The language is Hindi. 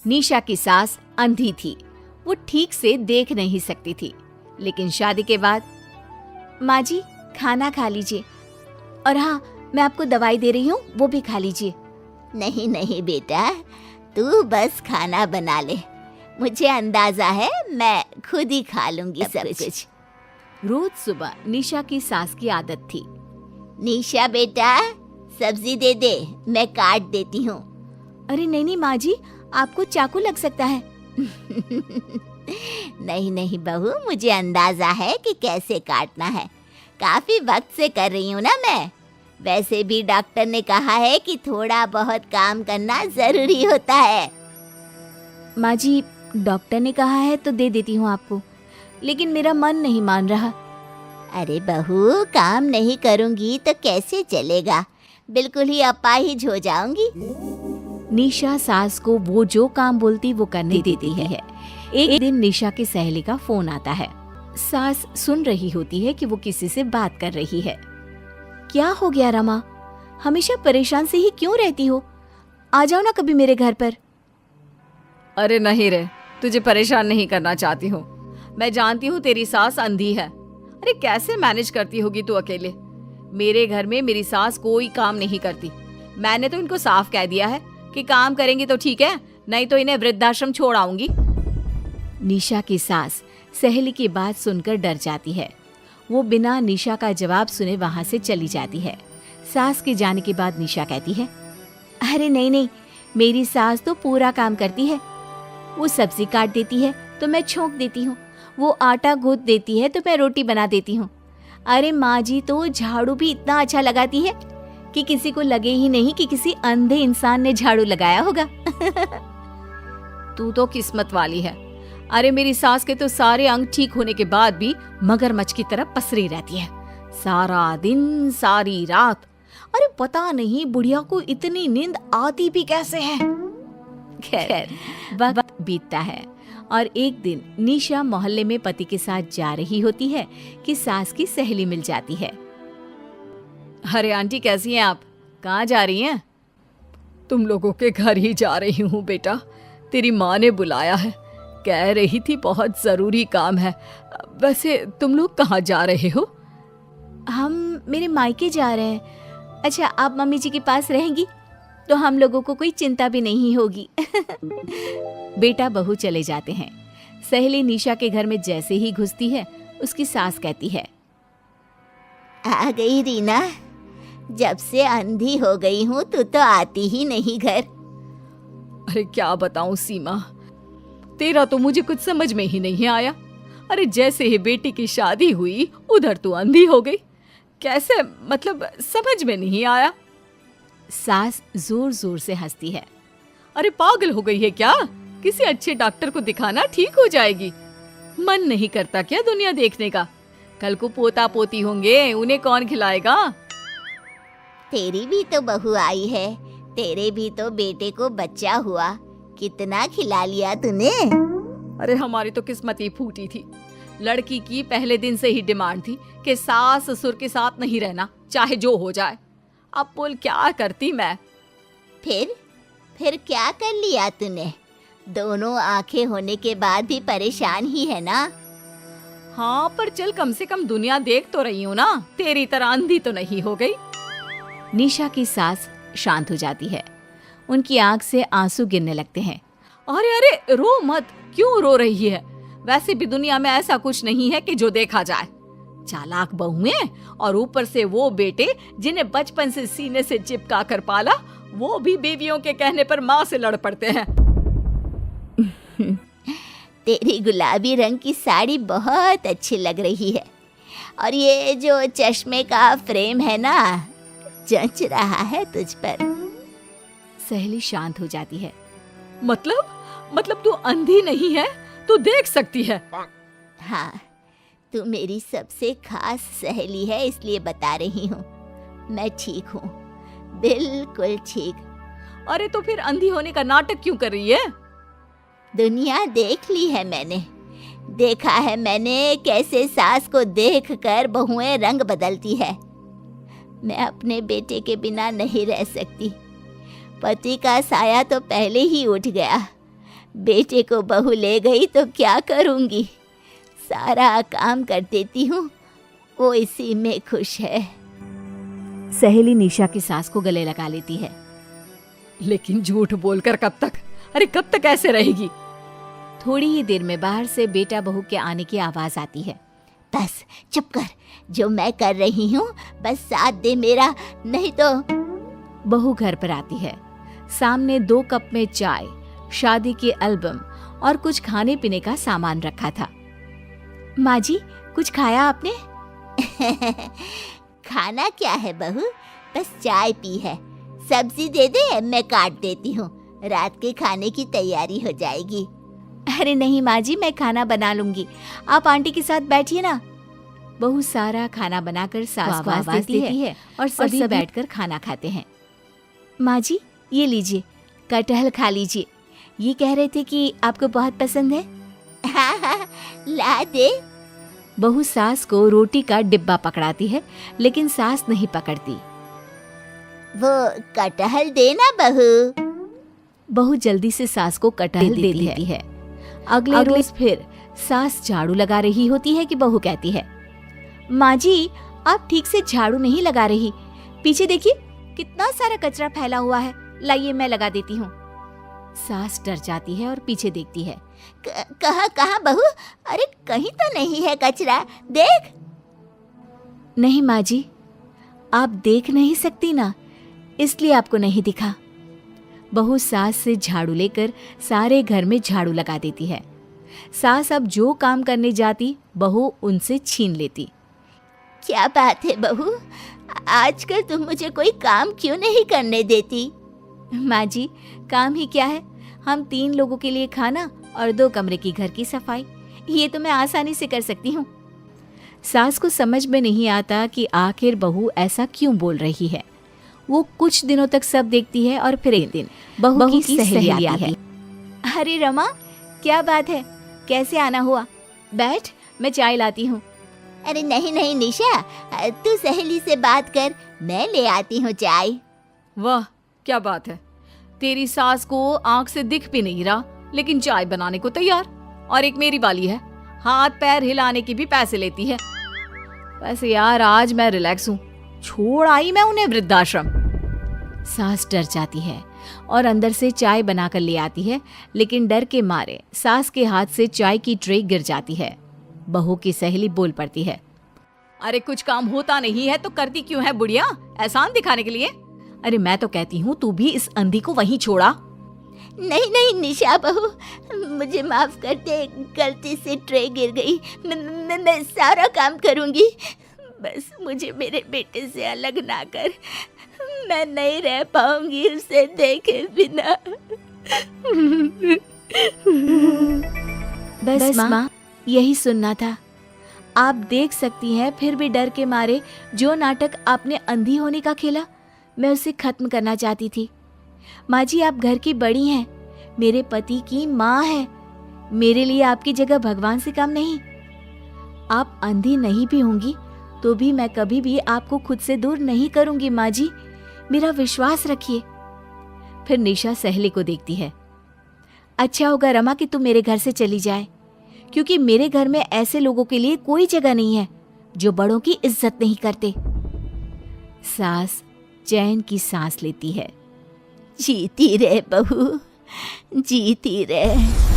निशा की सास अंधी थी, वो ठीक से देख नहीं सकती थी। लेकिन शादी के बाद, माँ जी खाना खा लीजिए, और हाँ मैं आपको दवाई दे रही हूँ, वो भी खा लीजिए। नहीं नहीं बेटा, तू बस खाना बना ले, मुझे अंदाजा है मैं खुद ही खा लूंगी सब कुछ। रोज सुबह निशा की सास की आदत थी। निशा बेटा, सब्जी दे दे, मैं काट देती हूँ। अरे नहीं नहीं माँ जी, आपको चाकू लग सकता है। नहीं नहीं बहू, मुझे अंदाजा है कि कैसे काटना है, काफी वक्त से कर रही हूँ ना मैं। वैसे भी डॉक्टर ने कहा है कि थोड़ा बहुत काम करना जरूरी होता है। माँ जी, डॉक्टर ने कहा है तो दे देती हूँ आपको, लेकिन मेरा मन नहीं मान रहा। अरे बहू, काम नहीं करूँगी तो कैसे चलेगा, बिल्कुल ही अपाहिज हो जाऊंगी। निशा सास को वो जो काम बोलती वो करने देती है। एक दिन निशा की सहेली का फोन आता है। सास सुन रही होती है कि वो किसी से बात कर रही है। क्या हो गया रमा, हमेशा परेशान से ही क्यों रहती हो? आ जाओ ना कभी मेरे घर पर। अरे नहीं रे, तुझे परेशान नहीं करना चाहती हूँ। मैं जानती हूँ तेरी सास अंधी है। अरे कैसे मैनेज करती होगी तू अकेले? मेरे घर में मेरी सास कोई काम नहीं करती। मैंने तो इनको साफ कह दिया है कि काम करेंगी तो ठीक है, नहीं तो इन्हें वृद्धाश्रम छोड़ आऊंगी। निशा की सास सहेली की बात सुनकर डर जाती है। वो बिना निशा का जवाब सुने वहां से चली जाती है। सास के जाने के बाद निशा कहती है, अरे नहीं नहीं, मेरी सास तो पूरा काम करती है। वो सब्जी काट देती है तो मैं छोंक देती हूँ, वो आटा गूंथ देती है तो मैं रोटी बना देती हूँ। अरे माँ जी तो झाड़ू भी इतना अच्छा लगाती है कि किसी को लगे ही नहीं कि किसी अंधे इंसान ने झाड़ू लगाया होगा। तू तो किस्मत वाली है। अरे मेरी सास के तो सारे अंग ठीक होने के बाद भी मगरमच्छ की तरह पसरी रहती है, सारा दिन सारी रात। अरे पता नहीं बुढ़िया को इतनी नींद आती भी कैसे है। खैर वक्त बीतता है और एक दिन निशा मोहल्ले में पति के साथ जा रही होती है कि सास की सहेली मिल जाती है। अरे आंटी कैसी हैं आप? कहाँ जा रही हैं? तुम लोगों के घर ही जा रही हूँ बेटा, तेरी माँ ने बुलाया है, कह रही थी बहुत जरूरी काम है। वैसे तुम लोग कहाँ जा रहे हो? हम मेरे मायके जा रहे हैं। अच्छा, आप मम्मी जी के पास रहेंगी तो हम लोगों को कोई चिंता भी नहीं होगी। बेटा बहू चले जाते हैं। सहेली निशा के घर में जैसे ही घुसती है, उसकी सास कहती है, आ गई रीना, जब से अंधी हो गई हूँ तू तो आती ही नहीं घर। अरे क्या बताऊं सीमा, तेरा तो मुझे कुछ समझ में ही नहीं आया। अरे जैसे ही बेटी की शादी हुई उधर तू अंधी हो गई, कैसे? मतलब समझ में नहीं आया। सास जोर जोर से हंसती है। अरे पागल हो गई है क्या? किसी अच्छे डॉक्टर को दिखाना, ठीक हो जाएगी। मन नहीं करता क्या दुनिया देखने का? कल को पोता पोती होंगे, उन्हें कौन खिलाएगा? तेरी भी तो बहू आई है, तेरे भी तो बेटे को बच्चा हुआ, कितना खिला लिया तूने। अरे हमारी तो किस्मत ही फूटी थी। लड़की की पहले दिन से ही डिमांड थी कि सास ससुर के साथ नहीं रहना, चाहे जो हो जाए। अब बोल क्या करती मैं? फिर क्या कर लिया तूने? दोनों आंखें होने के बाद भी परेशान ही है ना? हाँ, पर चल कम से कम दुनिया देख तो रही हूँ ना, तेरी तरह अंधी तो नहीं हो गई। निशा की सास शांत हो जाती है। उनकी आंख से आंसू गिरने लगते हैं। अरे अरे रो मत, क्यों रो रही है? वैसे भी दुनिया में ऐसा कुछ नहीं है कि जो देखा जाए। चालाक बहुएं और ऊपर से वो बेटे जिन्हें बचपन से सीने से चिपका कर पाला, वो भी बीवियों के कहने पर माँ से लड़ पड़ते हैं। तेरी गुलाबी रंग की साड़ी बहुत अच्छी लग रही है, और ये जो चश्मे का फ्रेम है ना, जच रहा है तुझ पर। सहेली शांत हो जाती है। मतलब तू अंधी नहीं है, तू देख सकती है। हाँ, तू मेरी सबसे खास सहेली है, इसलिए बता रही हूँ। मैं ठीक हूँ, बिल्कुल ठीक। अरे तो फिर अंधी होने का नाटक क्यों कर रही है? दुनिया देख ली है मैंने, देखा है मैंने कैसे सास को देखकर बहुएं रंग बदलती है। मैं अपने बेटे के बिना नहीं रह सकती। पति का साया तो पहले ही उठ गया, बेटे को बहू ले गई तो क्या करूँगी, सारा काम कर देती हूँ, वो इसी में खुश है। सहेली निशा की सास को गले लगा लेती है। लेकिन झूठ बोलकर कब तक? अरे कब तक ऐसे रहेगी? थोड़ी ही देर में बाहर से बेटा बहू के आने की आवाज आती है। बस चुप कर, जो मैं कर रही हूँ बस साथ दे मेरा, नहीं तो। बहू घर पर आती है। सामने 2 कप में चाय, शादी के एल्बम और कुछ खाने पीने का सामान रखा था। माँ जी, कुछ खाया आपने? खाना क्या है बहू, बस चाय पी है। सब्जी दे दे, मैं काट देती हूँ, रात के खाने की तैयारी हो जाएगी। अरे नहीं माँ जी, मैं खाना बना लूंगी, आप आंटी के साथ बैठिए ना। बहू सारा खाना बनाकर सास को आवाज देती है और सभी बैठकर खाना खाते हैं। माँ जी, ये लीजिए, कटहल खा लीजिए, ये कह रहे थे कि आपको बहुत पसंद है। हाँ हाँ, ला दे। बहू सास को रोटी का डिब्बा पकड़ाती है, लेकिन सास नहीं पकड़ती। वो कटहल देना बहू। बहू जल्दी से सास को कटहल दे देती है। अगले रोज फिर सास झाड़ू लगा रही होती है कि बहू कहती है, माँ जी, आप ठीक से झाड़ू नहीं लगा रही, पीछे देखिए कितना सारा कचरा फैला हुआ है, लाइए मैं लगा देती हूँ। सास डर जाती है और पीछे देखती है। कहाँ बहू? अरे कहीं तो नहीं है कचरा, देख। नहीं माँ जी, आप देख नहीं सकती ना, इसलिए आपको नहीं दिखा। बहू सास से झाड़ू लेकर सारे घर में झाड़ू लगा देती है। सास अब जो काम करने जाती, बहू उनसे छीन लेती। क्या बात है बहू, आजकल तुम मुझे कोई काम क्यों नहीं करने देती? माँ जी, काम ही क्या है, हम 3 लोगों के लिए खाना और 2 कमरे की घर की सफाई, ये तो मैं आसानी से कर सकती हूँ। सास को समझ में नहीं आता कि आखिर बहू ऐसा क्यों बोल रही है। वो कुछ दिनों तक सब देखती है और फिर एक दिन बहू की सहेली आती है। अरे रमा, क्या बात है, कैसे आना हुआ? बैठ, मैं चाय लाती हूँ। अरे नहीं नहीं निशा, तू सहेली से बात कर, मैं ले आती हूँ चाय। वाह, क्या बात है, तेरी सास को आंख से दिख भी नहीं रहा, लेकिन चाय बनाने को तैयार। और एक मेरी वाली है, हाथ पैर हिलाने की भी पैसे लेती है। वैसे यार आज मैं रिलैक्स हूँ, छोड़ आई मैं उन्हें वृद्धाश्रम। सास डर जाती है और अंदर से चाय बनाकर ले आती है, लेकिन डर के मारे सास के हाथ से चाय की ट्रे गिर जाती है। बहू की सहेली बोल पड़ती है, अरे कुछ काम होता नहीं है तो करती क्यों है बुढ़िया, एहसान दिखाने के लिए? अरे मैं तो कहती हूँ तू भी इस अंधी को वहीं छोड़ा। नहीं नहीं निशा बहू, मुझे माफ कर दे, गलती से ट्रे गिर गई, मैं सारा काम करूँगी, बस मुझे मेरे बेटे से अलग ना कर, मैं नहीं रह पाऊंगी उसे देखे बिना। बस माँ, यही सुनना था। आप देख सकती हैं, फिर भी डर के मारे जो नाटक आपने अंधी होने का खेला, मैं उसे खत्म करना चाहती थी। माँ जी, आप घर की बड़ी हैं, मेरे पति की माँ है, मेरे लिए आपकी जगह भगवान से कम नहीं। आप अंधी नहीं भी होंगी तो भी मैं कभी भी आपको खुद से दूर नहीं करूंगी। माँ जी, मेरा विश्वास रखिए। फिर निशा सहेली को देखती है। अच्छा होगा रमा कि तू मेरे घर से चली जाए, क्योंकि मेरे घर में ऐसे लोगों के लिए कोई जगह नहीं है जो बड़ों की इज्जत नहीं करते। सास चैन की सांस लेती है। जीती रहे बहू, जीती रहे।